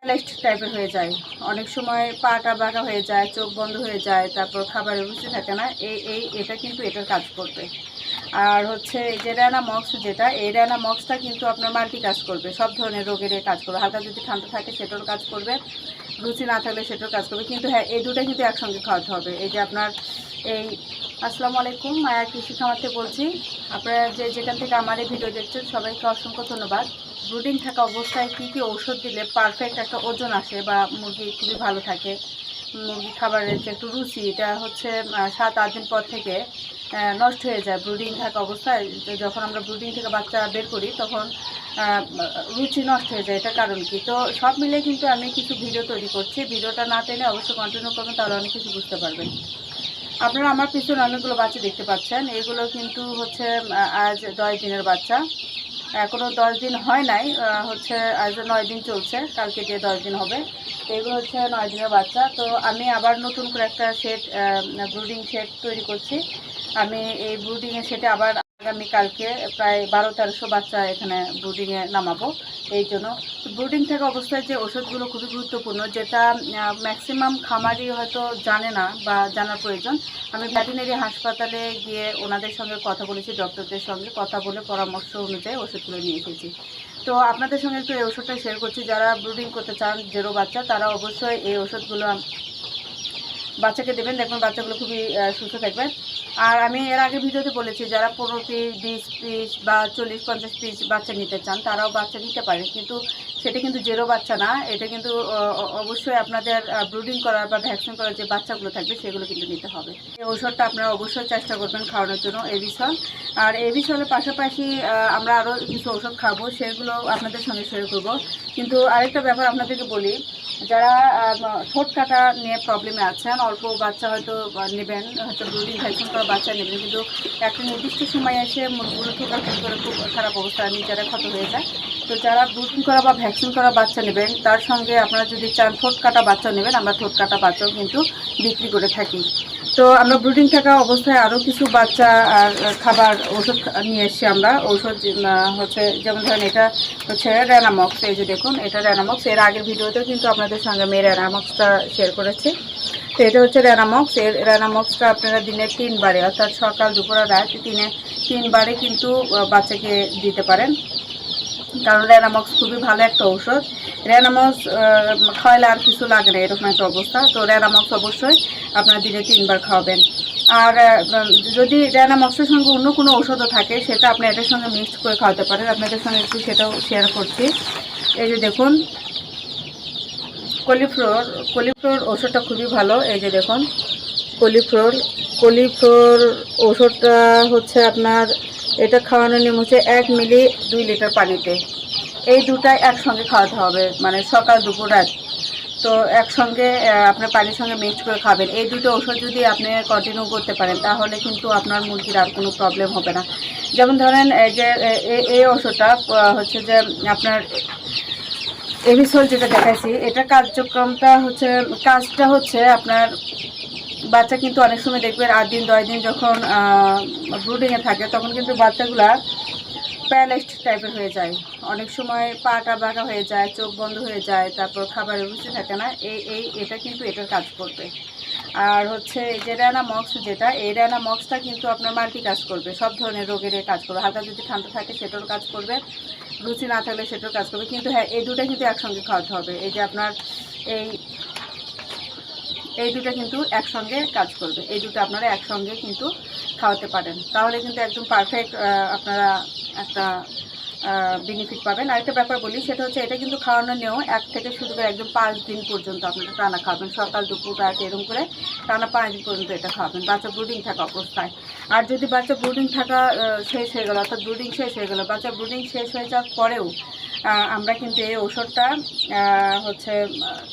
Paralysed টাইপের হয়ে যায়, অনেক সময় পাটা বাঁকা হয়ে যায়, চোখ বন্ধ হয়ে যায়, তারপর খাবারের রুচি থাকে না। এটা কিন্তু এটার কাজ করবে। আর হচ্ছে যে র্যানামক্স, এই র্যানামক্সটা কিন্তু আপনার মাল্টি কাজ করবে, সব ধরনের রোগের কাজ করবে। হালকা যদি ঠান্ডা থাকে সেটারও কাজ করবে, রুচি না থাকলে সেটারও কাজ করবে। কিন্তু হ্যাঁ, এই দুটো কিন্তু একসঙ্গে খাওয়াতে হবে। এই যে আপনার এই আসসালামু আলাইকুম, মায়া কৃষি খামার থেকে বলছি। আপনারা যেখান থেকে আমার এই ভিডিও দেখছেন সবাইকে অসংখ্য ধন্যবাদ। ব্রুডিং থাকা অবস্থায় কী কী ঔষধ দিলে পারফেক্ট একটা ওজন আসে বা মুরগি খুবই ভালো থাকে, মুরগি খাবারের যে একটু রুচি, এটা হচ্ছে 7-8 দিন পর থেকে নষ্ট হয়ে যায়। ব্রুডিং থাকা অবস্থায় যখন আমরা ব্রুডিং থেকে বাচ্চা বের করি তখন রুচি নষ্ট হয়ে যায়। এটা কারণ কি? তো সব মিলে কিন্তু আমি কিছু ভিডিও তৈরি করছি। ভিডিওটা না টেনে অবশ্যই কন্টিনিউ করবেন, তাহলে অনেক কিছু বুঝতে পারবেন। আপনারা আমার পিছনে অনেকগুলো বাচ্চা দেখতে পাচ্ছেন, এগুলো কিন্তু হচ্ছে আজ 10 দিনের বাচ্চা। এখনও 10 দিন হয় নাই, হচ্ছে আজ 9 দিন চলছে, কালকে দিয়ে 10 দিন হবে। এগুলো হচ্ছে 9 দিনের বাচ্চা। তো আমি আবার নতুন করে একটা সেট, ব্রুডিং সেট তৈরি করছি। আমি এই ব্রুডিংয়ের সেটে আবার আগামীকালকে প্রায় 1200-1300 বাচ্চা এখানে ব্রুডিংয়ে নামাবো। এই জন্য ব্রুডিং থাকা অবস্থায় যে ওষুধগুলো খুবই গুরুত্বপূর্ণ, যেটা ম্যাক্সিমাম খামারই হয়তো জানে না বা জানার প্রয়োজন। আমি ভেটেরিনারি হাসপাতালে গিয়ে ওনাদের সঙ্গে কথা বলেছি, ডক্টরদের সঙ্গে কথা বলে পরামর্শ অনুযায়ী ওষুধগুলো নিয়ে এসেছি। তো আপনাদের সঙ্গে একটু এই ওষুধটা শেয়ার করছি। যারা ব্রুডিং করতে চান জেরো বাচ্চা, তারা অবশ্যই এই ওষুধগুলো বাচ্চাকে দেবেন, দেখুন বাচ্চাগুলো খুবই সুস্থ থাকবে। আর আমি এর আগে ভিডিওতে বলেছি, যারা 15 পিস 20 পিস বা 40-50 পিস বাচ্চা নিতে চান তারাও বাচ্চা নিতে পারে, কিন্তু সেটা কিন্তু জেরো বাচ্চা না। এটা কিন্তু অবশ্যই আপনাদের ব্রুডিং করা বা ভ্যাকসিন করার যে বাচ্চাগুলো থাকবে সেগুলো কিন্তু নিতে হবে। এই ওষুধটা আপনারা অবশ্যই চেষ্টা করবেন খাওয়ানোর জন্য, এবিসল। আর এবিসলের পাশাপাশি আমরা আরও কিছু ওষুধ খাবো, সেগুলো আপনাদের সঙ্গে শেয়ার করবো। কিন্তু আরেকটা ব্যাপার আপনাদেরকে বলি, যারা ঠোঁট কাটা নিয়ে প্রবলেমে আছেন, অল্প বাচ্চা হয়তো নেবেন, হয়তো ব্রুডিং ভ্যাকসিন করা বাচ্চা নেবেন, কিন্তু একটা নির্দিষ্ট সময় এসে মুরগিগুলো ঠোঁটা করে খুব খারাপ অবস্থা, নিজেরা ক্ষত হয়ে যায়। তো যারা ব্রুডিং করা বা ভ্যাকসিন করা বাচ্চা নেবেন, তার সঙ্গে আপনারা যদি চান ঠোঁট কাটা বাচ্চা নেবেন, আমরা ঠোঁট কাটা বাচ্চাও কিন্তু বিক্রি করে থাকি। তো আমরা ব্রুডিং থাকা অবস্থায় আরও কিছু বাচ্চা খাবার ওষুধ নিয়ে এসেছি আমরা। ঔষধ হচ্ছে যেমন ধরেন এটা হচ্ছে র্যানামক্স, এই যে দেখুন এটা র্যানামক্স। এর আগের ভিডিওতেও কিন্তু আপনাদের সঙ্গে আমি র্যানামক্সটা শেয়ার করেছি। তো এটা হচ্ছে র্যানামক্স। এর র্যানামক্সটা আপনারা দিনে 3 বারে, অর্থাৎ সকাল দুপুর আর রাত 3 বারে কিন্তু বাচ্চাকে দিতে পারেন, কারণ র্যানামক্স খুবই ভালো একটা ঔষধ। র্যানামক্স খাওয়ালে আর কিছু লাগে না, এরকম একটা অবস্থা। তো র্যানামক্স অবশ্যই আপনারা দিনে 3 বার খাওয়াবেন। আর যদি র্যানামক্সের সঙ্গে অন্য কোনো ঔষধও থাকে, সেটা আপনি এটার সঙ্গে মিক্সড করে খাওয়াতে পারেন। আপনাদের সঙ্গে একটু সেটাও শেয়ার করছি। এই যে দেখুন কলিফ্লোর ওষুধটা খুবই ভালো। এই যে দেখুন কলিফ্লোর ওষুধটা হচ্ছে আপনার, এটা খাওয়ানোর নিয়ম হচ্ছে 1 মিলি 2 লিটার পানিতে। এই দুটাই একসঙ্গে খাওয়াতে হবে, মানে সকাল দুপুর রাত। তো একসঙ্গে আপনার পানির সঙ্গে মিক্সড করে খাবেন। এই দুটো ওষুধ যদি আপনি কন্টিনিউ করতে পারেন, তাহলে কিন্তু আপনার মুরগির আর কোনো প্রবলেম হবে না। যেমন ধরেন এই যে এই ওষুধটা হচ্ছে যে আপনার এবিসল যেটা দেখাইছি, এটা কাজটা হচ্ছে আপনার বাচ্চা কিন্তু অনেক সময় দেখবেন 8 দিন 10 দিন যখন ব্রুডিংয়ে থাকে, তখন কিন্তু বাচ্চাগুলা প্যারালাইজড টাইপের হয়ে যায়, অনেক সময় পাটা বাঁকা হয়ে যায়, চোখ বন্ধ হয়ে যায়, তারপর খাবারের রুচি থাকে না। এটা কিন্তু এটার কাজ করবে। আর হচ্ছে যে র্যানামক্স, এই র্যানামক্সটা কিন্তু আপনার মাল্টি কাজ করবে, সব ধরনের রোগের কাজ করবে। হালকা যদি ঠান্ডা থাকে সেটারও কাজ করবে, রুচি না থাকলে সেটারও কাজ করবে। কিন্তু হ্যাঁ, এই দুটো কিন্তু একসঙ্গে খাওয়াতে হবে। এই যে আপনার এই দুটো কিন্তু একসঙ্গে কাজ করবে, এই দুটো আপনারা একসঙ্গে কিন্তু খাওয়াতে পারেন, তাহলে কিন্তু একদম পারফেক্ট আপনারা একটা বেনিফিট পাবেন। আরেকটা ব্যাপার বলি, সেটা হচ্ছে এটা কিন্তু খাওয়ানোর নিয়েও 1 থেকে শুরু করে একদম 5 দিন পর্যন্ত আপনারা টানা খাবেন, সকাল দুপুর রাত এরকম করে টানা 5 দিন পর্যন্ত এটা খাবেন বাচ্চা ব্রুডিং থাকা অবস্থায়। আর যদি বাচ্চা ব্রুডিং থাকা শেষ হয়ে গেল, অর্থাৎ ব্রুডিং শেষ হয়ে গেল, বাচ্চা ব্রুডিং শেষ হয়ে যাওয়ার পরেও আমরা কিন্তু এই ওষুধটা হচ্ছে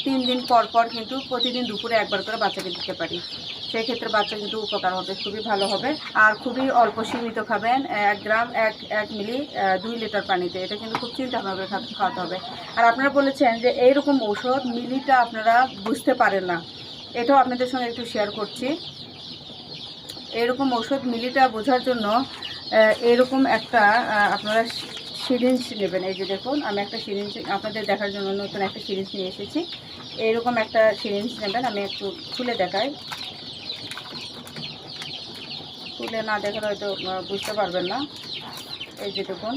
3 দিন পর পর কিন্তু প্রতিদিন দুপুরে একবার করে বাচ্চাকে দিতে পারি। সেই ক্ষেত্রে বাচ্চা কিন্তু উপকার হবে, খুবই ভালো হবে। আর খুবই অল্প সীমিত খাবেন, 1 গ্রাম 1 মিলি 2 লিটার পানিতে। এটা কিন্তু খুব চিন্তা ভাবনা করে খাওয়াতে হবে। আর আপনারা বলেছেন যে এইরকম ঔষধ মিলিটা আপনারা বুঝতে পারেন না, এটাও আপনাদের সঙ্গে একটু শেয়ার করছি। এরকম ঔষধ মিলিটা বোঝার জন্য এরকম একটা আপনারা সিরিঞ্জ নেবেন। এই যে দেখুন আমি একটা সিরিঞ্জ আপনাদের দেখার জন্য নতুন একটা সিরিঞ্জ নিয়ে এসেছি। এইরকম একটা সিরিঞ্জ নেবেন। আমি একটু খুলে দেখাই, খুলে না দেখালে হয়তো বুঝতে পারবেন না। এই যে দেখুন,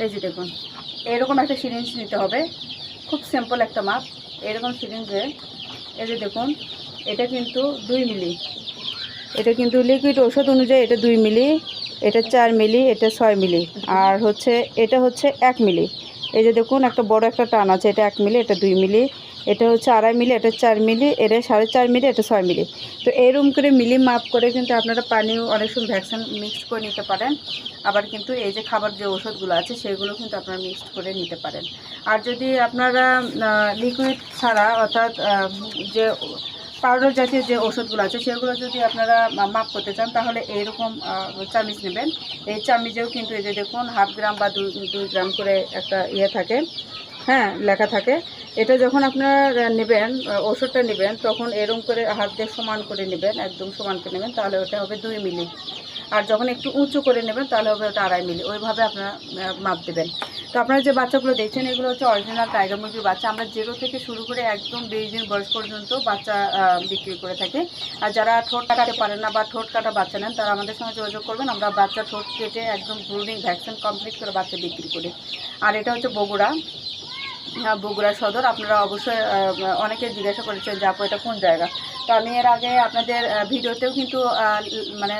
এই যে দেখুন এরকম একটা সিরিঞ্জ নিতে হবে, খুব সিম্পল একটা মাপ। এরকম সিরিঞ্জে এই যে দেখুন এটা কিন্তু 2 মিলি, এটা কিন্তু লিকুইড ওষুধ অনুযায়ী এটা 2 মিলি, এটা 4 মিলি, এটা 6 মিলি, আর হচ্ছে এটা হচ্ছে 1 মিলি। এই যে দেখুন একটা বড় একটা টান আছে, এটা 1 মিলি, এটা 2 মিলি, এটা হচ্ছে 2.5 মিলি, এটা 4 মিলি, এটা 4.5 মিলি, এটা 6 মিলি। তো এরকম করে মিলি মাপ করে কিন্তু আপনারা পানিও অনেক সময় ভ্যাকসিন মিক্স করে নিতে পারেন। আবার কিন্তু এই যে খাবার যে ওষুধগুলো আছে সেগুলো কিন্তু আপনারা মিক্সড করে নিতে পারেন। আর যদি আপনারা লিকুইড ছাড়া অর্থাৎ যে পাউডার জাতীয় যে ওষুধগুলো আছে সেগুলো যদি আপনারা মাপ করতে চান তাহলে এইরকম চামিচ নেবেন। এই চামিচেও কিন্তু এই যে দেখুন 1/2 গ্রাম বা 2 গ্রাম করে একটা ইয়ে থাকে, হ্যাঁ লেখা থাকে। এটা যখন আপনারা নেবেন, ওষুধটা নেবেন, তখন এরকম করে হাত দিয়ে সমান করে নেবেন, একদম সমান করে নেবেন, তাহলে ওটা হবে 2 মিলি। আর যখন একটু উঁচু করে নেবেন তাহলে হবে ওটা 2.5 মিলি। ওইভাবে আপনারা মাপ দেবেন। তো আপনারা যে বাচ্চাগুলো দেখছেন এগুলো হচ্ছে অরিজিনাল টাইগার মুরগির বাচ্চা। আমরা 0 থেকে শুরু করে একদম 20 দিন বয়স পর্যন্ত বাচ্চা বিক্রি করে থাকি। আর যারা ঠোঁট কাটাতে পারেন না বা ঠোঁট কাটা বাচ্চা নেন তারা আমাদের সঙ্গে যোগাযোগ করবেন। আমরা বাচ্চা ঠোঁট কেটে একদম ব্রুডিং ভ্যাকসিন কমপ্লিট করে বাচ্চা বিক্রি করি। আর এটা হচ্ছে বগুড়া, বগুড়া সদর। আপনারা অবশ্যই অনেকে জিজ্ঞাসা করেছেন যে আপু এটা কোন জায়গা। তো আমি এর আগে আপনাদের ভিডিওতেও কিন্তু মানে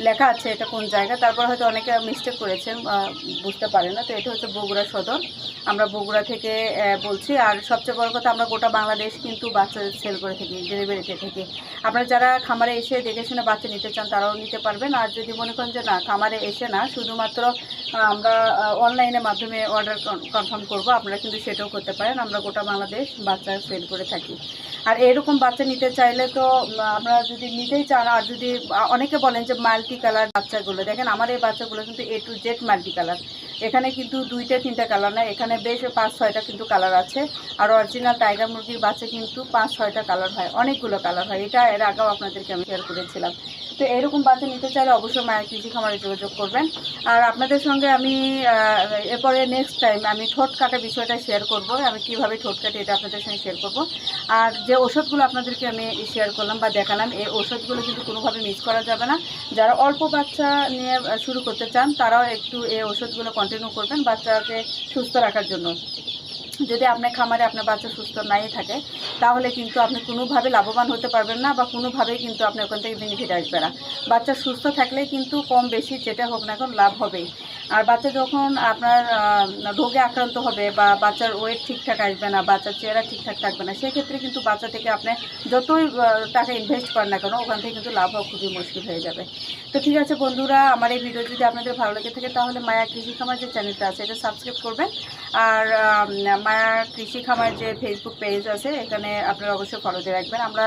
লেখা আছে এটা কোন জায়গা, তারপর হয়তো অনেকে মিস্টেক করেছেন, বুঝতে পারেন না। তো এটা হচ্ছে বগুড়া সদর, আমরা বগুড়া থেকে বলছি। আর সবচেয়ে বড় কথা আমরা গোটা বাংলাদেশ কিন্তু বাচ্চা সেল করে থাকি, ডেলিভারিতে থাকি। আপনারা যারা খামারে এসে দেখে শুনে বাচ্চা নিতে চান তারাও নিতে পারবেন। আর যদি মনে করেন যে না খামারে এসে না, শুধুমাত্র আমরা অনলাইনের মাধ্যমে অর্ডার কনফার্ম করব, আপনারা কিন্তু সেটাও করতে পারেন। আমরা গোটা বাংলাদেশ বাচ্চা সেল করে থাকি। আর এরকম বাচ্চা নিতে চাইলে তো আপনারা যদি নিতেই চান, আর যদি অনেকে বলেন যে মাল্টি কালার বাচ্চাগুলো দেখেন, আমার এই বাচ্চাগুলো কিন্তু A to Z multi colour. এখানে কিন্তু 2-3টা কালার না, এখানে বেশ 5-6টা কিন্তু কালার আছে। আর অরিজিনাল টাইগার মুরগির বাচ্চা কিন্তু 5-6টা কালার হয়, অনেকগুলো কালার হয়। এটা এর আগেও আপনাদেরকে আমি শেয়ার করেছিলাম। তো এরকম বাচ্চা নিতে চাইলে অবশ্যই মায়ের কৃষি খামারে যোগাযোগ করবেন। আর আপনাদের সঙ্গে আমি এরপরে নেক্সট টাইম আমি ঠোঁট কাটা বিষয়টা শেয়ার করব, আমি কিভাবে ঠোঁট কাটি এটা আপনাদের সঙ্গে শেয়ার করব। আর যে ওষুধগুলো আপনাদেরকে আমি শেয়ার করলাম বা দেখালাম, এই ওষুধগুলো কিন্তু কোনোভাবে মিস করা যাবে না। যারা অল্প বাচ্চা নিয়ে শুরু করতে চান তারাও একটু এই ওষুধগুলো কন্টিনিউ করবেন বাচ্চাকে সুস্থ রাখার জন্য। যদি আপনার খামারে আপনার বাচ্চা সুস্থ নাই থাকে তাহলে কিন্তু আপনি কোনোভাবে লাভবান হতে পারবেন না, বা কোনোভাবেই কিন্তু আপনি ওখান থেকে বেনিফিট আসবে না। বাচ্চা সুস্থ থাকলেই কিন্তু কম বেশি যেটা হোক না এখন লাভ হবেই। আর বাচ্চা যখন আপনার রোগে আক্রান্ত হবে বা বাচ্চার ওয়েট ঠিকঠাক আসবে না, বাচ্চার চেহারা ঠিকঠাক থাকবে না, সেক্ষেত্রে কিন্তু বাচ্চা থেকে আপনি যতই টাকা ইনভেস্ট করেন না কেন ওখান থেকে কিন্তু লাভ হওয়া খুবই মুশকিল হয়ে যাবে। তো ঠিক আছে বন্ধুরা, আমার এই ভিডিও যদি আপনাদের ভালো লেগে থাকে তাহলে মায়া কৃষি খামার যে চ্যানেলটা আছে এটা সাবস্ক্রাইব করবেন। আর মায়া কৃষি খামার যে ফেসবুক পেজ আছে এখানে আপনারা অবশ্যই ফলো দিয়ে রাখবেন। আমরা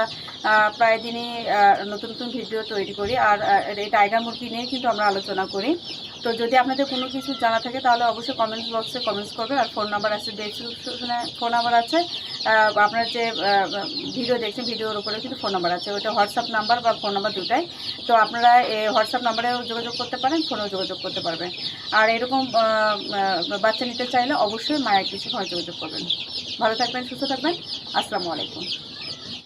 প্রায় দিনই নতুন নতুন ভিডিও তৈরি করি, আর এই টাইগার মুরগি নিয়ে কিন্তু আমরা আলোচনা করি। তো যদি আপনাদের কোনো কিছু জানা থাকে তাহলে অবশ্যই কমেন্টস বক্সে কমেন্টস করবেন। আর ফোন নাম্বার আছে, ডেসক্রিপশনে ফোন নাম্বার আছে। আপনার যে ভিডিও দেখছেন ভিডিওর উপরে কিন্তু ফোন নাম্বার আছে, ওইটা হোয়াটসঅ্যাপ নাম্বার বা ফোন নাম্বার দুটাই। তো আপনারা এই হোয়াটসঅ্যাপ নাম্বারেও যোগাযোগ করতে পারেন, ফোনেও যোগাযোগ করতে পারবেন। আর এরকম বাচ্চা নিতে চাইলে অবশ্যই মায়া কৃষি খামারে যোগাযোগ করবেন। ভালো থাকবেন, সুস্থ থাকবেন। আসসালামু আলাইকুম।